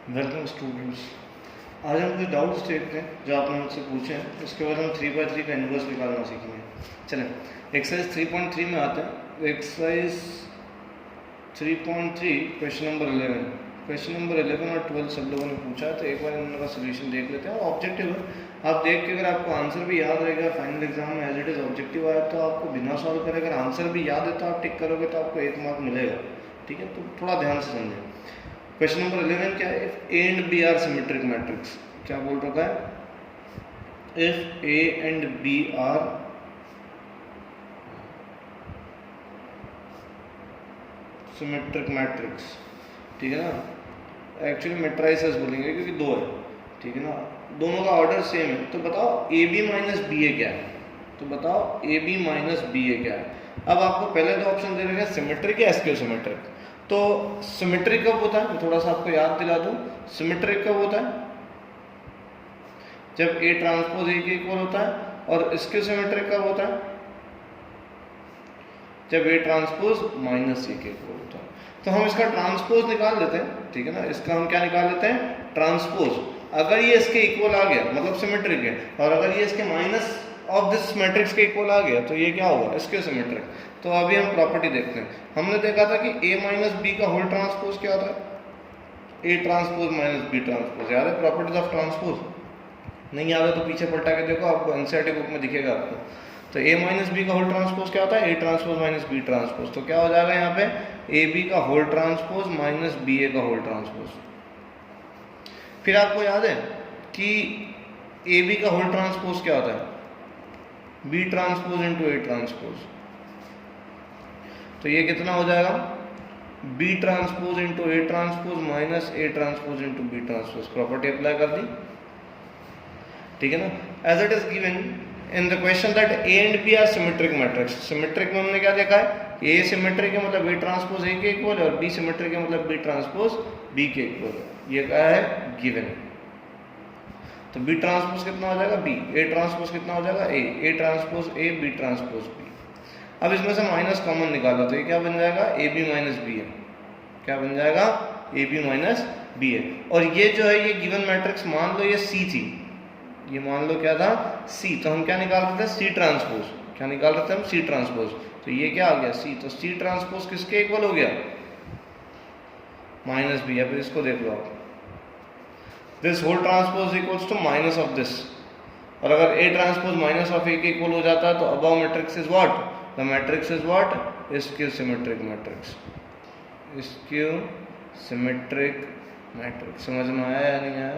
Welcome students. आज हम कुछ डाउट्स देखते हैं जो आपने मुझसे पूछे हैं। उसके बाद हम 3/3 का इन्वर्स निकालना सीखेंगे। चलें, एक्सरसाइज 3.3 में आते हैं। Exercise 3.3 question number 11। Question number 11 और 12 सब लोगों ने पूछा है, तो एक बार इनका सोल्यूशन देख लेते हैं। ऑब्जेक्टिव है, आप देख के अगर आपको आंसर भी याद रहेगा फाइनल एग्जाम में एज इट इज़ ऑब्जेक्टिव आया तो आपको बिना सॉल्व करे अगर आंसर भी याद है तो आप टिक करोगे तो आपको 1 मार्क मिलेगा। ठीक है, तो थोड़ा ध्यान से समझें। क्वेश्चन नंबर 11 क्या है? If A and B are symmetric matrix. क्या बोल रखा है? If A and B are symmetric matrix, ठीक है ना, एक्चुअली मेट्राइसेस बोलेंगे क्योंकि दो है, ठीक है ना, दोनों का ऑर्डर सेम है। तो बताओ ए बी माइनस बी ए क्या है? तो बताओ ए बी माइनस बी ए क्या है? अब आपको पहले दो ऑप्शन दे रखे हैं, सिमेट्रिक या एस्क्यू सिमेट्रिक। तो सिमेट्रिक कब होता है? मैं थोड़ा सा आपको याद दिला दूं। सिमेट्रिक कब होता है? जब ए ट्रांसपोज ए के इक्वल होता है। और एस्क्यू सिमेट्रिक कब होता है? जब ए ट्रांसपोज माइनस ए के इक्वल होता है। तो हम इसका ट्रांसपोज निकाल लेते हैं, ठीक है ना। इसका हम क्या निकाल लेते हैं? ट्रांसपोज। अगर ये इसके इक्वल आ गया मतलब सिमेट्रिक है, और अगर ये इसके माइनस ऑफ दिस मैट्रिक्स के इक्वल आ गया तो ये क्या होगा? Askew symmetric. तो अभी हम प्रॉपर्टी देखते हैं। हमने देखा था कि ए माइनस बी का होल ट्रांसपोज क्या होता है? A transpose minus B transpose. याद है प्रॉपर्टीज ऑफ ट्रांसपोज? नहीं याद है तो पीछे पलटा के देखो, आपको एनसीईआरटी बुक में दिखेगा आपको। तो ए माइनस बी का होल ट्रांसपोज क्या होता है? A transpose minus B transpose. तो क्या हो जाएगा यहाँ पे? ए बी का whole transpose minus B A का होल ट्रांसपोज। फिर आपको याद है कि ए बी का होल ट्रांसपोज क्या होता है? B transpose into A transpose. तो ये कितना हो जाएगा? B transpose into A transpose minus A transpose into B transpose. Property apply कर दी, ठीक है ना। As it is given in the question that A and B are symmetric matrix. Symmetric में हमने क्या देखा है? ए सिमेट्रिक है मतलब ए ट्रांसपोज ए के इक्वल है, और बी सिमेट्रिक है मतलब बी ट्रांसपोज बी के इक्वल है। ये क्या है? गिवन। तो बी ट्रांसपोज कितना हो जाएगा? बी। ए ट्रांसपोज कितना हो जाएगा? A. A transpose A, B transpose B. अब इसमें से माइनस कॉमन निकालो तो ये क्या बन जाएगा? ए बी माइनस बी है। क्या बन जाएगा? ए बी माइनस बी है। और ये जो है ये गिवन मैट्रिक्स मान लो ये सी थी, ये मान लो क्या था? सी। तो हम क्या निकाल रहे थे? C transpose. क्या निकाल रहे थे हम? C transpose. तो ये क्या आ गया? सी। तो सी ट्रांसपोज किसके इक्वल हो गया? Minus B. अब इसको देख लो आप, this whole transpose equals to minus of this. और अगर A transpose minus of A के इक्वल हो जाता है तो above matrix is what? The matrix is what? Skew symmetric matrix. Skew symmetric matrix. समझ में आया या नहीं आया?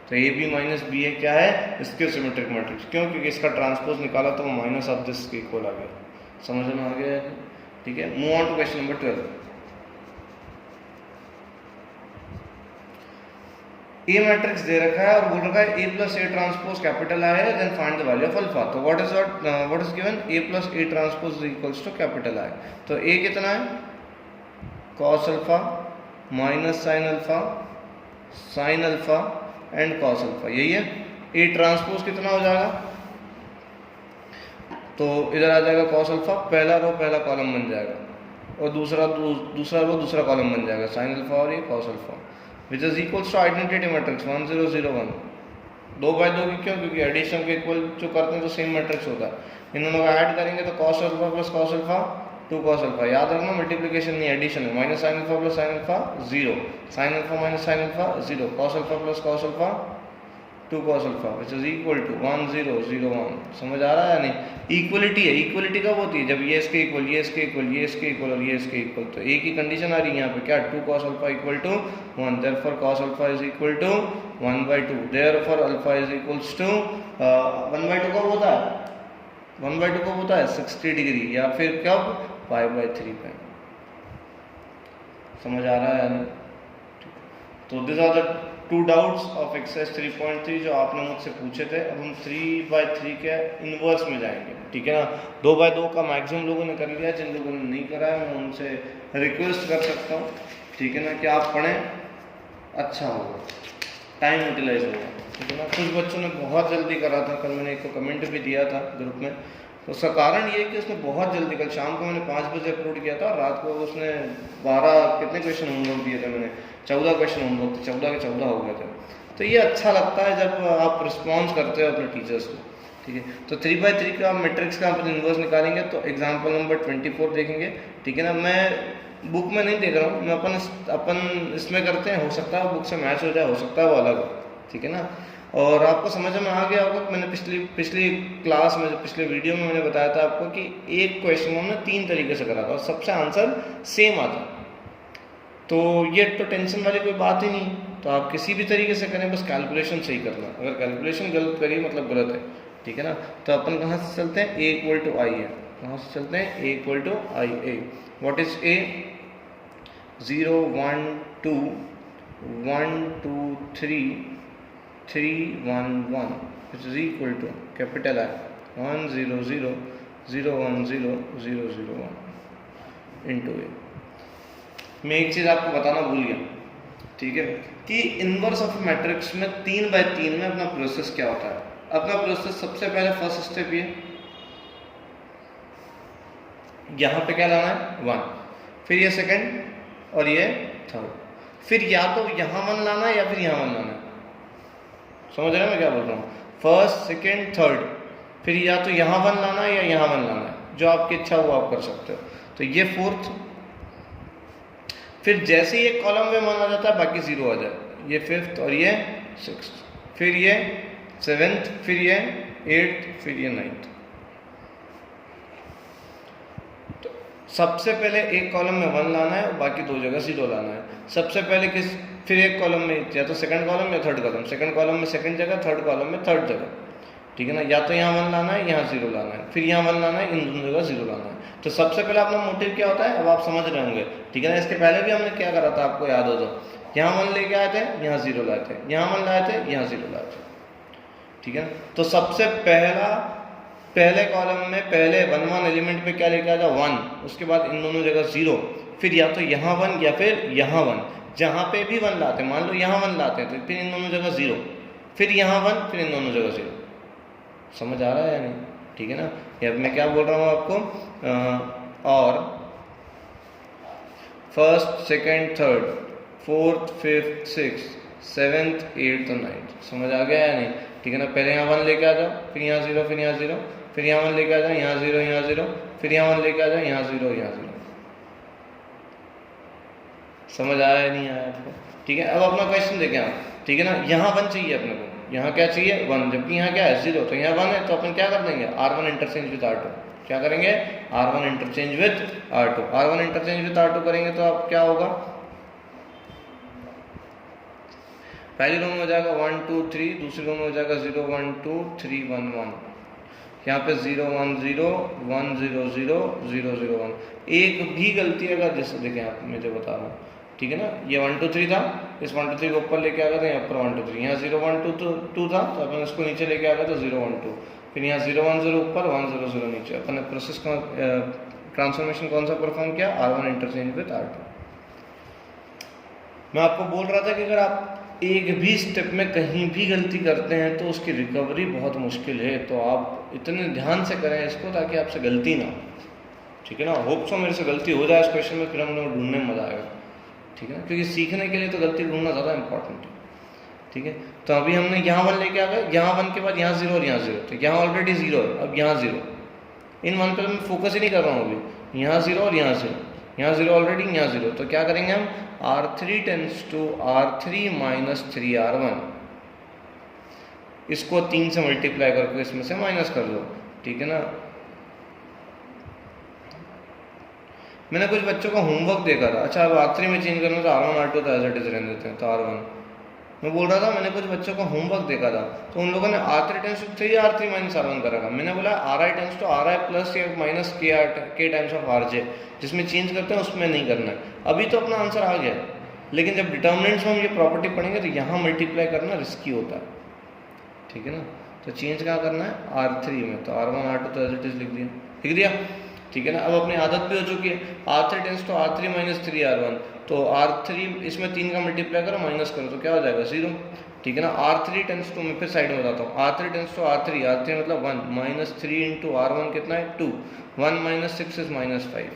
तो A B minus B A क्या है? Skew symmetric matrix. क्यों? क्योंकि इसका ट्रांसपोज निकाला तो वो माइनस ऑफ दिस के इक्वल आ गया। समझ में आ गया? ठीक है, move on to question number 12। A matrix दे रखा है और बोल रखा है A plus A transpose capital I है, then find the value of alpha. तो what is given? A plus A transpose equals to capital I. तो ए कितना है? Cos alpha minus sine alpha, sine alpha and cos alpha, यही है। A transpose कितना हो जाएगा? तो इधर आ जाएगा कॉस अल्फा, पहला रो पहला कॉलम बन जाएगा, और दूसरा रो दूसरा कॉलम बन जाएगा, साइन अल्फा और ये cos alpha, which is equals to identity matrix 1 0 0 1। 2/2 की क्यों? क्योंकि एडिशन के इक्वल जो करते हैं तो सेम मैट्रिक्स होता है। इन दोनों को ऐड करेंगे तो cos alpha plus cos alpha 2 cos alpha. याद रखना मल्टीप्लिकेशन नहीं एडिशन है। Minus sine alpha plus sine alpha 0, sine alpha minus sine alpha 0, cos alpha plus cos alpha 2 cos alpha which is equal to 1 0 0 1। समझ आ रहा है या नहीं? Equality है। इक्वलिटी कब होती है? जब ये इसके इक्वल, ये इसके इक्वल, ये इसके इक्वल और ये इसके इक्वल। तो एक ही कंडीशन आ रही है यहाँ पे, क्या? 2 cos alpha equal to 1, therefore cos alpha is equal to 1/2, therefore alpha is equals to 1/2 कब होता है? 1/2 कब होता है? 60 डिग्री, या फिर कब? π/3 पे। समझ आ रहा है या नहीं? तो this are the 2 doubts of exercise 3.3 जो आपने मुझसे पूछे थे। अब हम 3/3 के इनवर्स में जाएंगे, ठीक है ना। 2/2 का मैक्सिमम लोगों ने कर लिया, जिन लोगों ने नहीं करा है मैं उनसे रिक्वेस्ट कर सकता हूँ, ठीक है ना, कि आप पढ़ें, अच्छा होगा, टाइम यूटिलाइज होगा, ठीक है ना। कुछ बच्चों ने बहुत जल्दी करा था, कल मैंने एक को कमेंट भी दिया था ग्रुप में तो उसका कारण ये है कि उसने बहुत जल्दी, कल शाम को मैंने 5 बजे अपलोड किया था और रात को उसने 12 कितने क्वेश्चन होमवर्क दिए थे मैंने, 14 क्वेश्चन होमवर्क थे, 14 के 14 हो गए थे। तो ये अच्छा लगता है जब आप रिस्पॉन्स करते हो अपने टीचर्स को, ठीक है। तो 3x3 का मैट्रिक्स का अपन इन्वर्स निकालेंगे तो एग्जाम्पल नंबर 24 देखेंगे, ठीक है ना। मैं बुक में नहीं देख रहा हूँ, मैं अपन इसमें करते हैं, हो सकता है बुक से मैच हो जाए, हो सकता है वो अलग हो, ठीक है ना। और आपको समझ में आ गया होगा कि मैंने पिछली क्लास में, पिछले वीडियो में मैंने बताया था आपको कि एक क्वेश्चन हमने 3 तरीके से करा था और सबसे आंसर सेम आता। तो ये तो टेंशन वाली कोई बात ही नहीं, तो आप किसी भी तरीके से करें, बस कैलकुलेशन सही करना। अगर कैलकुलेशन गलत करिए मतलब गलत है, ठीक है ना। तो अपन कहाँ से चलते हैं, a इक्वल टू आई है, कहाँ से चलते हैं, a equal to I. A what is a, 0 1 2 1 2 3 3 1 1 which is equal to capital I 1 0 0 0 1 0 0 0 1 into a। मैं एक चीज़ आपको बताना भूल गया, ठीक है, कि इनवर्स ऑफ मैट्रिक्स में 3x3 में अपना प्रोसेस क्या होता है। अपना प्रोसेस सबसे पहले फर्स्ट स्टेप ये, यहाँ पे क्या लाना है 1, फिर ये सेकंड और ये थर्ड, फिर या तो यहाँ 1 लाना है या फिर यहाँ 1 लाना है। समझ रहे हैं मैं क्या बोल रहा हूँ, फर्स्ट सेकंड थर्ड, फिर या तो यहाँ 1 लाना है या यहाँ 1 लाना है, जो आपकी इच्छा हो आप कर सकते हो। तो ये फोर्थ, फिर जैसे ही एक कॉलम में 1 आ जाता है बाकी 0 आ जाए, ये फिफ्थ और ये सिक्स्थ, फिर ये सेवेंथ, फिर ये एट्थ, फिर ये नाइन्थ। तो सबसे पहले एक कॉलम में 1 लाना है और बाकी 2 जगह 0 लाना है। सबसे पहले फिर एक कॉलम में या तो सेकंड कॉलम या थर्ड कॉलम, सेकंड कॉलम में सेकंड जगह, थर्ड कॉलम में थर्ड जगह, ठीक है ना। या तो यहाँ 1 लाना है, यहाँ 0 लाना है, फिर यहाँ 1 लाना है, इन दोनों जगह 0 लाना है। तो सबसे पहले अपना मोटिव क्या होता है, अब आप समझ रहे होंगे, ठीक है ना। इसके पहले भी हमने क्या करा था, आपको याद हो तो, यहाँ 1 लेके आए थे, यहाँ 0 लाए थे, यहाँ 1 लाए थे, यहाँ 0 लाए थे, ठीक है। तो सबसे पहले कॉलम में पहले 1 1 एलिमेंट पे क्या लेके आ जाओ 1, उसके बाद इन दोनों जगह 0, फिर या तो यहाँ 1 या फिर यहाँ 1, जहाँ पे भी 1 लाते हैं, मान लो यहाँ 1 लाते हैं तो फिर इन दोनों जगह 0, फिर यहाँ 1, फिर इन दोनों जगह 0। समझ आ रहा है या नहीं, ठीक है ना। ये अब मैं क्या बोल रहा हूँ आपको, और first second third fourth fifth sixth seventh eighth और नाइन्थ, समझ आ गया या नहीं, ठीक है ना। पहले यहाँ 1 लेके आ जाओ, फिर यहाँ 0, फिर यहाँ 0, फिर यहाँ 1 लेके आ जाओ, यहाँ 0, यहाँ 0, फिर यहाँ 1 लेके आ जाओ, यहाँ 0, यहाँ 0। समझ आया या नहीं आया आपको, ठीक है। अब अपना क्वेश्चन देखें आप, ठीक है ना। यहाँ 1 चाहिए अपने को, यहाँ क्या चाहिए 1, जबकि यहाँ क्या है 0, तो यहाँ 1 है, तो अपन क्या कर देंगे R1 इंटरचेंज विद R2। क्या करेंगे, R1 interchange with R2। R1 interchange with R2 करेंगे तो अब क्या होगा, पहली रो में हो जाएगा 1 2 3, दूसरी रो में हो जाएगा 0 1 2 3 1 1, यहाँ पे 0 1 0 1 0 0 0 0 1। एक भी गलती अगर जैसे देखें आप, मैं जो बता रहा हूँ, ठीक है ना। ये 1 2 3 था, इस 1 2 3 को ऊपर लेके आ गए थे, यहाँ पर 1 2 3, यहाँ 0 1 2 2 था, तो अपन इसको नीचे लेके आ गए तो 0 1 2, फिर यहाँ 0 1 0 ऊपर 1 0 0 नीचे। अपन ने प्रोसेस का ट्रांसफॉर्मेशन कौन सा परफॉर्म किया, R1 इंटरचेंज विद R2। मैं आपको बोल रहा था कि अगर आप एक भी स्टेप में कहीं भी गलती करते हैं तो उसकी रिकवरी बहुत मुश्किल है, तो आप इतने ध्यान से करें इसको ताकि आपसे गलती ना हो, ठीक है ना। होप सो मेरे से गलती हो जाए इस क्वेश्चन में, फिर हम लोग ढूंढने में मजा आएगा, ठीक है ना, क्योंकि सीखने के लिए तो गलती ढूंढना ज़्यादा इंपॉर्टेंट है, ठीक है। तो अभी हमने यहाँ 1 लेके आ गए, यहाँ 1 के बाद यहाँ 0 और यहाँ 0, तो यहाँ ऑलरेडी 0 है, अब यहाँ 0, इन 1 पर मैं फोकस ही नहीं कर रहा हूँ अभी, यहाँ 0 और यहाँ 0, यहाँ 0 ऑलरेडी, यहाँ 0, तो क्या करेंगे हम, R3 tends to R3 minus 3R1, इसको 3 से मल्टीप्लाई करके इसमें से माइनस कर दो, ठीक है ना। मैंने कुछ बच्चों का होमवर्क देखा था, अच्छा अब R3 में चेंज करना तो R1 R2 तो एज इट इज रहने देते हैं, तो R1 मैं बोल रहा था, मैंने कुछ बच्चों का होमवर्क देखा था, तो उन लोगों ने R3 tends to 3 R3 minus R1 करा था। मैंने बोला RI tends to RI plus या माइनस K टाइम्स ऑफ RJ, जिसमें चेंज करते हैं उसमें नहीं करना है। अभी तो अपना आंसर आ गया, लेकिन जब डिटर्मिनेंट्स में हम ये प्रॉपर्टी पढ़ेंगे तो यहाँ मल्टीप्लाई करना रिस्की होता है, ठीक है ना। तो चेंज क्या करना है R3 में, तो R1 R2 तो एज इट इज लिख दिया, ठीक है ना। अब अपनी आदत भी हो चुकी है, R3 tends to R3 minus 3R1, तो R3 इसमें 3 का मल्टीप्लाई करो माइनस करो तो क्या हो जाएगा 0, ठीक है ना। R3 टेंस टू, मैं फिर साइड में बताता हूँ, R3 tends to R3, R3 मतलब 1 माइनस 3 इंटू R1 कितना है 2, 1 minus 6 is minus 5।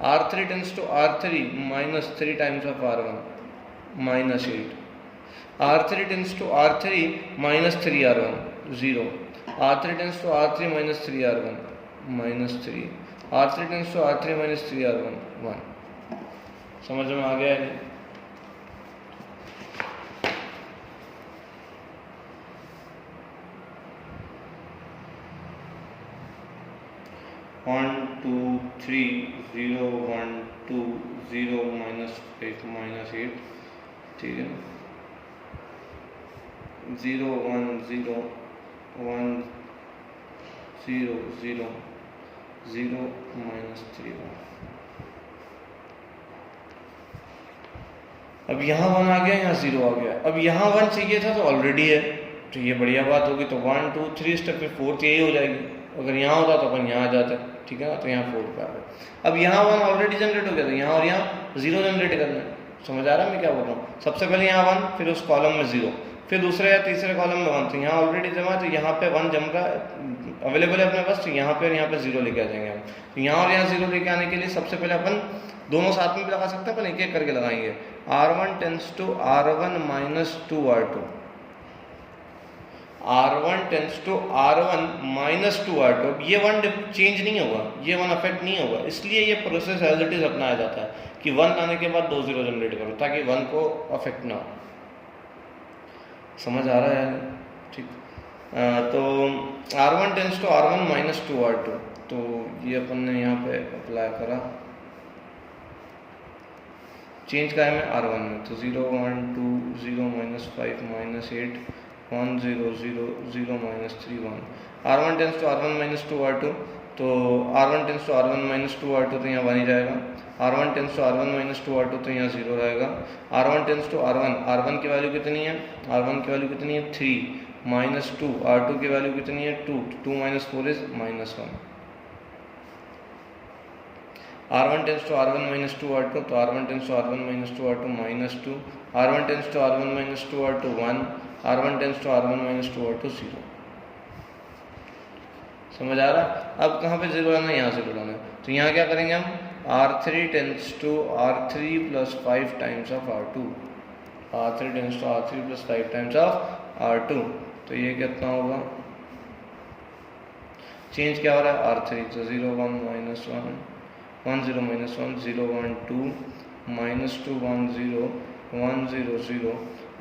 R3 tends to R3 minus 3 times of R1 minus 8, R3 tends to R3 minus 3R1 0, R3 tends to R3 minus 3R1 minus 3, R3 tends to R3 minus 3R1 1। समझ में आ गया है? 1 2 3 0 1 2 0 minus 8 minus 8, ठीक है, 0 1 0 1 0 0 0 minus 3 1। अब यहाँ 1 आ गया, यहाँ 0 आ गया। अब यहाँ 1 चाहिए था तो ऑलरेडी है, तो ये बढ़िया बात होगी। तो 1 2 3 स्टेप पे 4 यही हो जाएगी। अगर यहाँ होता तो अपन यहाँ आ जाते, ठीक है ना। तो यहाँ 4 पे आ गए। अब यहाँ 1 ऑलरेडी जनरेट हो गया, तो यहाँ और यहाँ 0 जनरेट करना है। समझ आ रहा है मैं क्या बोल रहा हूँ? सबसे पहले यहाँ 1, फिर उस कॉलम में 0, फिर दूसरे या तीसरे कॉलम में 1। तो यहाँ ऑलरेडी जमा, तो यहाँ पे 1 जम रहा अवेलेबल है अपने पास, तो यहाँ पे और यहाँ पे 0 लेके आ जाएंगे हम। तो यहाँ और यहाँ 0 लेके आने के लिए सबसे पहले अपन दोनों साथ में भी लगा सकते हैं, अपन एक एक करके लगाएंगे। R1 tends to R1 minus 2R2, R1 tends to R1 minus 2R2। अब ये 1 चेंज नहीं होगा, ये 1 अफेक्ट नहीं होगा, इसलिए ये प्रोसेस एज इट इज अपनाया जाता है कि 1 आने के बाद 2 0 जनरेट करो ताकि 1 को अफेक्ट ना हो। समझ आ रहा है? ठीक। तो R1 tends to R1 minus 2R2, तो ये अपन ने यहाँ पे अप्लाई करा, चेंज का है मैं R1 में, तो 0 1 2 0 minus 5 minus 8 1 0 0 0 minus 3 1। R1 tends to R1 minus 2R2, तो R1 tends to R1 minus 2R2 तो यहाँ 1 ही जाएगा। R1 tends to R1 minus 2R2 तो यहाँ 0 रहेगा। R1 tends to R1, R1 की वैल्यू कितनी है? R1 की वैल्यू कितनी है 3 माइनस 2, R2 की वैल्यू कितनी है 2, 2 minus 4 is minus 1। R1 tends to R1 minus 2R2, तो R1 tends to R1 minus 2R2 minus 2, R1 tends to R1 minus 2R2 1, R1 tends to R1 minus 2R2 0। समझ आ रहा? अब कहाँ पे 0 लाना है? यहाँ 0 लाना है। तो यहाँ क्या करेंगे हम? R3 tends to R3 plus 5 times of R2, R3 tends to R3 plus 5 times of R2, तो ये कितना होगा? चेंज क्या हो रहा है? R3, तो 0 1 minus 1 1 0 minus 1 0 1 2 minus 2 1 0 1 0 0।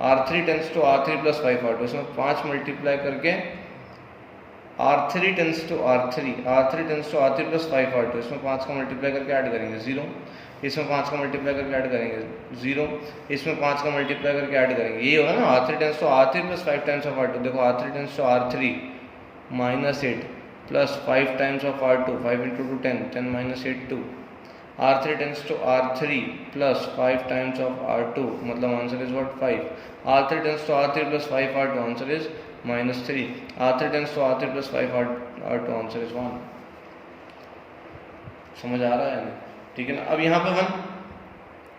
R3 tends to R3 plus 5 R2, इसमें 5 मल्टीप्लाई करके R3 tends to R3, R3 tends to R3 plus 5 R2, इसमें 5 का मल्टीप्लाई करके ऐड करेंगे 0, इसमें 5 का मल्टीप्लाई करके ऐड करेंगे 0, इसमें 5 का मल्टीप्लाई करके ऐड करेंगे। ये होगा ना R3 tends to R3 plus 5 times of R2। देखो R3 tends to R3 minus 8 plus 5 times of R2, 5 into 2 10, 10 minus 8 2। R3 tends to R3 plus 5 times of R2, मतलब answer is what 5। R3 tends to R3 plus 5 R2, answer is minus 3। R3 tends to R3 plus 5 R2, answer is 1। समझ आ रहा है ना? ठीक है ना। अब यहाँ पे 1,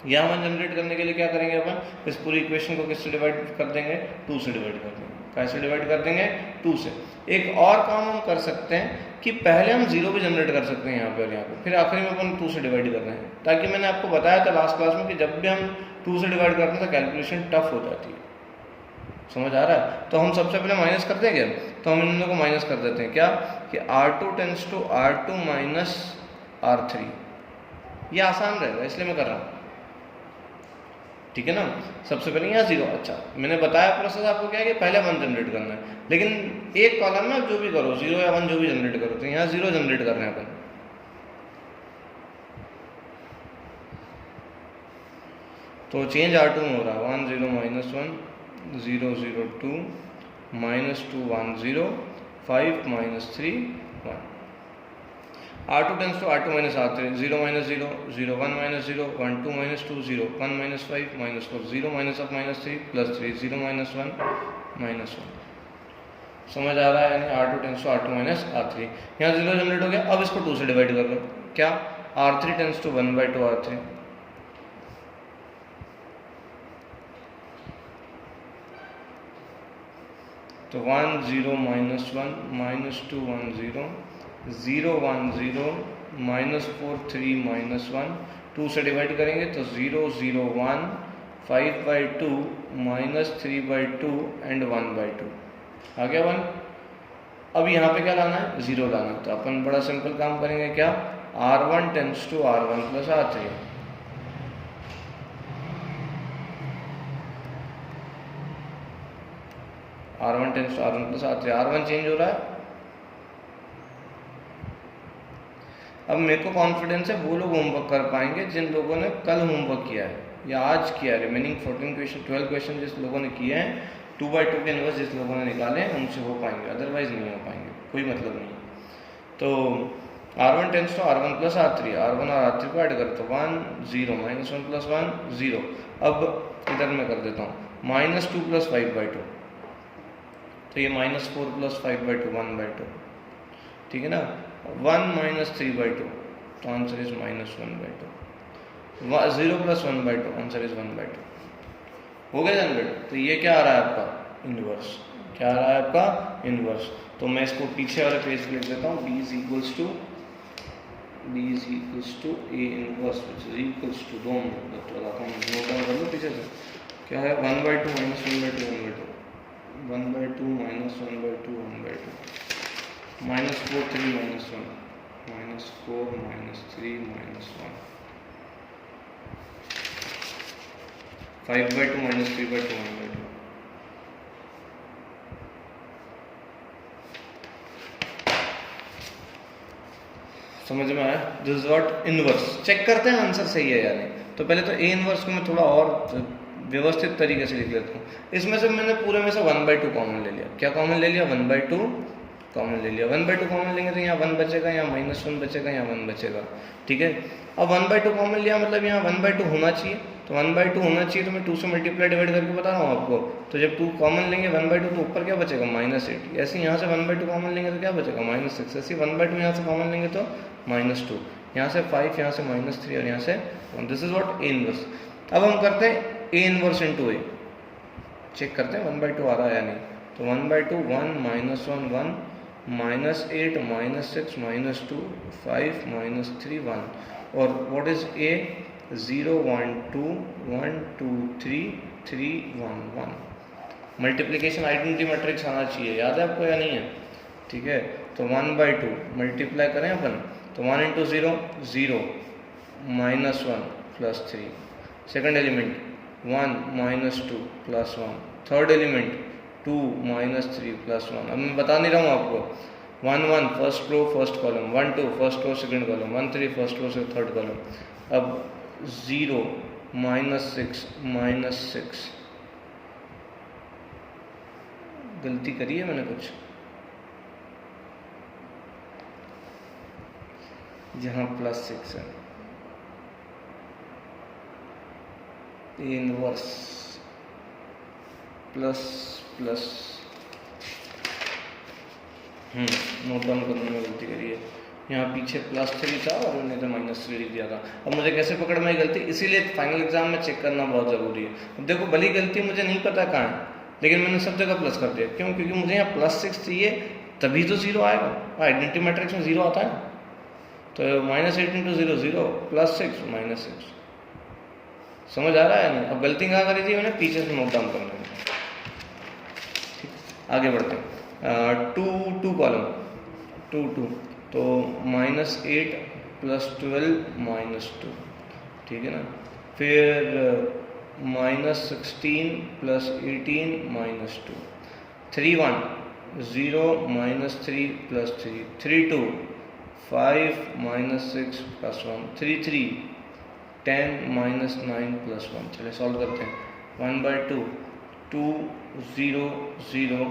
यहाँ 1 जनरेट करने के लिए क्या करेंगे अपन? इस पूरी इक्वेशन को किससे डिवाइड कर देंगे? 2 से डिवाइड कर देंगे। कैसे डिवाइड कर देंगे? 2 से। एक और काम हम कर सकते हैं कि पहले हम 0 भी जनरेट कर सकते हैं यहाँ पे और यहाँ पे, फिर आखिरी में अपन 2 से डिवाइड कर रहे हैं, ताकि मैंने आपको बताया था लास्ट क्लास में कि जब भी हम 2 से डिवाइड करते हैं तो कैलकुलेशन टफ हो जाती है। समझ आ रहा है? तो हम सबसे पहले माइनस कर देंगे, तो हम इन लोगों को माइनस कर देते हैं। क्या कि R2 tends to R2 minus R3, ये आसान रहेगा इसलिए मैं कर रहा हूँ, ठीक है ना। सबसे पहले यहाँ 0, अच्छा मैंने बताया प्रोसेस आपको क्या है कि पहले 1 जनरेट करना है, लेकिन एक कॉलम में आप जो भी करो 0 या 1 जो भी जनरेट करो, तो यहाँ 0 जनरेट कर रहे हैं अपन। तो चेंज R2 में हो रहा है 1 0 minus 1 0 0 2 minus 2 1 0 5 minus 3 1। R2 tends to R2 minus R3, 0 minus 0 0 1 minus 0 1 2 minus 2 0 1 minus 5 minus 4 0 minus of minus 3 plus 3 0 minus 1 minus 1। समझ आ रहा है? यानी R2 tends to R2 minus R3, यहाँ 0 जनरेट हो गया। अब इसको 2 से डिवाइड कर लो। क्या? R3 टेंस टू 1/2 R3, तो 1 0 -1 -2 1 0 0 1 0 -4 3 -1 2 से डिवाइड करेंगे तो 0 0 1 5/2 -3/2 एंड 1/2 आ गया 1। अब यहाँ पे क्या लाना है, 0 लाना है। तो अपन बड़ा सिंपल काम करेंगे, क्या, R1 tends to R1 plus R3। R1 tends to R1 plus R3, R1 change हो रहा है। अब मेरे को कॉन्फिडेंस है वो लोग होमवर्क कर पाएंगे जिन लोगों ने कल होमवर्क किया है या आज किया है। रिमेनिंग 14 क्वेश्चन 12 क्वेश्चन जिस लोगों ने किए हैं, 2/2 के इनवर्स जिस लोगों ने निकाले हैं, उनसे हो पाएंगे, अदरवाइज नहीं हो पाएंगे, कोई मतलब नहीं। तो R1 tends to R1 plus R3, R1 और R3 को ऐड करें तो 1 0 -1 + 1 0। अब इधर मैं कर देता हूँ -2 + 5/2, तो ये -4 + 5/2 1/2, ठीक है ना। 1 -3/2, तो आंसर इज -1/2। 0 + 1/2, answer is 1/2। हो गया जनरेट। तो ये क्या आ रहा है आपका, इनवर्स। क्या आ रहा है आपका, इनवर्स। तो मैं इसको पीछे वाले पेज पे लिख देता हूँ, B is equals to A inverse which is equals to, दो मिनट लगाता हूँ, नोट डाउन कर लो पीछे से। क्या है, 1/2 -1/2 1/2, 1/2 -1/2 1/2, -4 3 -1, -4 -3 -1, 5/2 -3/2 1/2। समझ में आया। This is what inverse. Check करते हैं आंसर सही है या नहीं। तो पहले तो ए इनवर्स को मैं थोड़ा और व्यवस्थित तरीके से लिख लेता हूँ। इसमें से मैंने पूरे में से 1/2 कॉमन ले लिया। क्या कॉमन ले लिया, 1/2 कॉमन ले लिया। 1/2 कॉमन लेंगे तो यहाँ 1 बचेगा, यहाँ -1 बचेगा, यहाँ 1 बचेगा, ठीक है। अब 1/2 कॉमन लिया मतलब यहाँ 1/2 होना चाहिए, तो 1/2 होना चाहिए, तो मैं 2 से मल्टीप्लाई डिवाइड करके बता रहा हूँ आपको। तो जब 2 कॉमन लेंगे 1/2 तो ऊपर क्या बचेगा, -8। ऐसे यहाँ से 1/2 कॉमन लेंगे तो क्या बचेगा, -6। ऐसे 1/2 यहाँ से कॉमन लेंगे तो -2, यहाँ से 5, यहाँ से -3 और यहाँ से 1। This is what A inverse. अब हम करते हैं A inverse into A, check करते हैं 1/2 आ रहा है या नहीं। तो 1/2 1 -1 1 -8 -6 -2 5 -3 1। और what is a, 0 1 2 1 2 3 3 1 1। Multiplication identity matrix आना चाहिए, याद है आपको या नहीं है, ठीक है। तो 1/2 मल्टीप्लाई करें अपन, तो 1 × 0 0 -1 + 3, सेकंड एलिमेंट 1 -2 + 1, थर्ड एलिमेंट 2 -3 + 1। अब मैं बता नहीं रहा हूँ आपको, 1 1 first row first column, 1 2 first row second column, 1 3 first row से थर्ड कॉलम। अब 0 -6 -6, गलती करी है मैंने कुछ, जहाँ +6 है, inverse plus plus, note down करने में गलती करी है। यहाँ पीछे +3 था और मैंने तो -3 लिख दिया था। अब मुझे कैसे पकड़ में गलती, इसीलिए फाइनल एग्जाम में चेक करना बहुत ज़रूरी है। अब देखो भली गलती मुझे नहीं पता कहाँ है, लेकिन मैंने सब जगह प्लस कर दिया। क्यों, क्योंकि मुझे यहाँ +6 चाहिए, तभी तो 0 आएगा। आइडेंटिटी मैट्रिक्स में 0 आता है, तो -8 × 0 0 +6 -6। समझ आ रहा है नहीं। अब गलती कहाँ करी थी मैंने, पीछे से नोट डाउन करना है। ठीक, आगे बढ़ते हैं। 2 कॉलम 2 2, तो -8 + 12 -2, ठीक है ना। फिर -16 + 18 -2, 3 1 0 -3 + 3, 3 2 5 -6 + 1, 3 3 10 -9 + 1। चलिए सॉल्व करते हैं। 1/2 2 0 0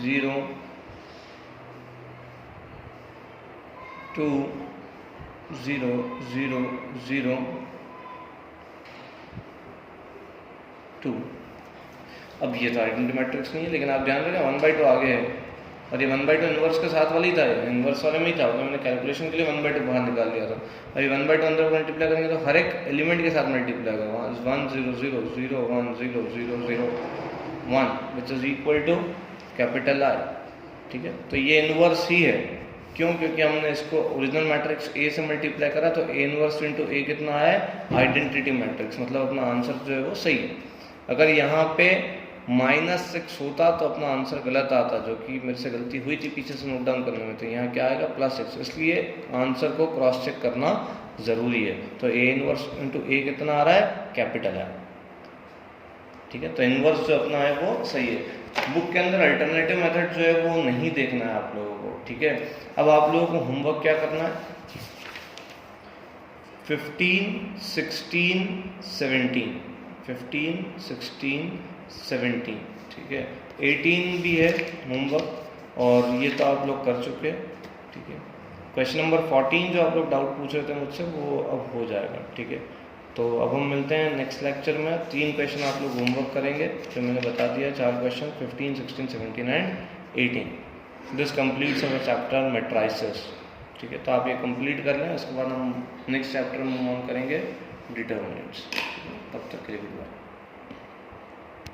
0 2 0 0 0 2। अब ये तो आइडेंटिटी मैट्रिक्स नहीं है, लेकिन आप ध्यान रखें 1/2 आगे है, और ये 1/2 इनवर्स के साथ वाली था, इनवर्स वाले में ही था, तो मैंने कैलकुलेशन के लिए 1/2 बाहर निकाल दिया था। अभी 1/2 अंदर मल्टीप्लाई करेंगे तो हर एक एलिमेंट के साथ मल्टीप्लाई होगा। 1 0 0 0 1 0 0 0 1 which is equal to capital I, ठीक है। तो ये इनवर्स ही है, क्यों? क्योंकि हमने इसको ओरिजिनल मैट्रिक्स ए से मल्टीप्लाई करा, तो ए इनवर्स इंटू ए कितना है, आइडेंटिटी मैट्रिक्स, मतलब अपना आंसर जो है वो सही है। अगर यहाँ पे -6 होता तो अपना आंसर गलत आता, जो कि मेरे से गलती हुई थी पीछे से नोट डाउन करने में, तो यहाँ क्या आएगा +6, इसलिए आंसर को क्रॉस चेक करना ज़रूरी है। तो ए इनवर्स इंटू ए कितना आ रहा है, कैपिटल है, ठीक है। तो इनवर्स जो अपना है वो सही है। बुक के अंदर अल्टरनेटिव मेथड जो है वो नहीं देखना है आप लोगों को, ठीक है। अब आप लोगों को होमवर्क क्या करना है, 15, 16, 17, 15, 16, 17, ठीक है। 18 भी है होमवर्क, और ये तो आप लोग कर चुके हैं, ठीक है। क्वेश्चन नंबर 14 जो आप लोग डाउट पूछ रहे थे मुझसे, वो अब हो जाएगा, ठीक है। तो अब हम मिलते हैं नेक्स्ट लेक्चर में। 3 क्वेश्चन आप लोग होमवर्क करेंगे, जो मैंने बता दिया, 4 question, 15, 16, 17 and 18। This completes our chapter matrices, ठीक है। तो आप ये कंप्लीट कर लें, उसके बाद हम नेक्स्ट चैप्टर में मूव ऑन करेंगे डिटर्मिनेंट्स। तब तक के लिए गुड बाय।